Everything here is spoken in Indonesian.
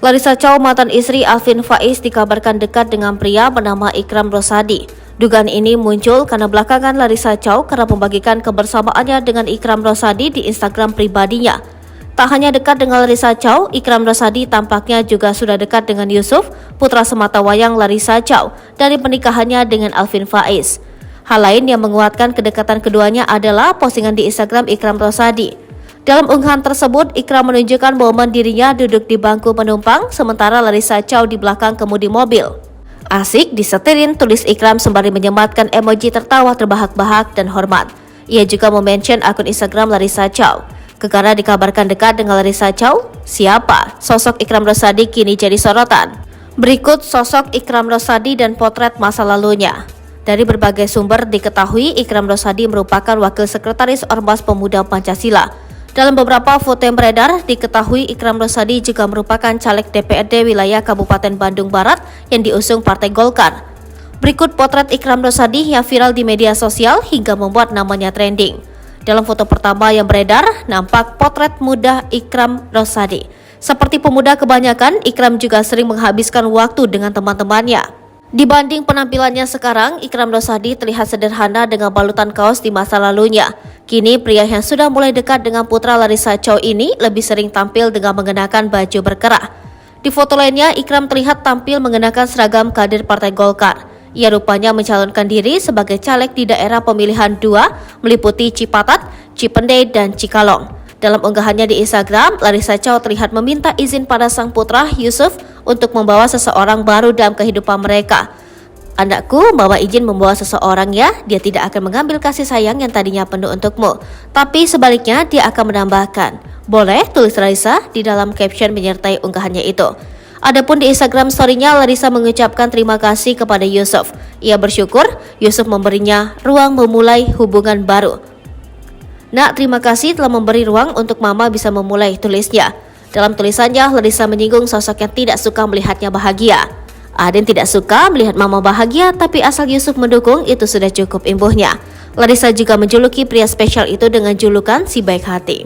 Larissa Chow, mantan istri Alvin Faiz, dikabarkan dekat dengan pria bernama Ikram Rosadi. Dugaan ini muncul karena belakangan Larissa Chow kerap membagikan kebersamaannya dengan Ikram Rosadi di Instagram pribadinya. Tak hanya dekat dengan Larissa Chow, Ikram Rosadi tampaknya juga sudah dekat dengan Yusuf, putra sematawayang Larissa Chow, dari pernikahannya dengan Alvin Faiz. Hal lain yang menguatkan kedekatan keduanya adalah postingan di Instagram Ikram Rosadi. Dalam unggahan tersebut, Ikram menunjukkan momen dirinya duduk di bangku penumpang, sementara Larissa Chow di belakang kemudi mobil. Asik disetirin, tulis Ikram sembari menyematkan emoji tertawa terbahak-bahak dan hormat. Ia juga memention akun Instagram Larissa Chow. Karena dikabarkan dekat dengan Larissa Chow, siapa sosok Ikram Rosadi kini jadi sorotan. Berikut sosok Ikram Rosadi dan potret masa lalunya. Dari berbagai sumber diketahui Ikram Rosadi merupakan wakil sekretaris Ormas Pemuda Pancasila. Dalam beberapa foto yang beredar, diketahui Ikram Rosadi juga merupakan caleg DPRD wilayah Kabupaten Bandung Barat yang diusung Partai Golkar. Berikut potret Ikram Rosadi yang viral di media sosial hingga membuat namanya trending. Dalam foto pertama yang beredar, nampak potret muda Ikram Rosadi. Seperti pemuda kebanyakan, Ikram juga sering menghabiskan waktu dengan teman-temannya. Dibanding penampilannya sekarang, Ikram Rosadi terlihat sederhana dengan balutan kaos di masa lalunya. Kini pria yang sudah mulai dekat dengan putra Larissa Chow ini lebih sering tampil dengan mengenakan baju berkerah. Di foto lainnya, Ikram terlihat tampil mengenakan seragam kader Partai Golkar. Ia rupanya mencalonkan diri sebagai caleg di daerah pemilihan 2 meliputi Cipatat, Cipendei, dan Cikalong. Dalam unggahannya di Instagram, Larissa Chow terlihat meminta izin pada sang putra Yusuf untuk membawa seseorang baru dalam kehidupan mereka. Anakku, bawa izin membawa seseorang ya, dia tidak akan mengambil kasih sayang yang tadinya penuh untukmu. Tapi sebaliknya dia akan menambahkan. Boleh, tulis Larissa di dalam caption menyertai unggahannya itu. Adapun di Instagram story-nya, Larissa mengucapkan terima kasih kepada Yusuf. Ia bersyukur Yusuf memberinya ruang memulai hubungan baru. Nak, terima kasih telah memberi ruang untuk mama bisa memulai, tulisnya. Dalam tulisannya, Larissa menyinggung sosok yang tidak suka melihatnya bahagia. Ada yang tidak suka melihat mama bahagia, tapi asal Yusuf mendukung itu sudah cukup imbuhnya. Larissa juga menjuluki pria spesial itu dengan julukan si baik hati.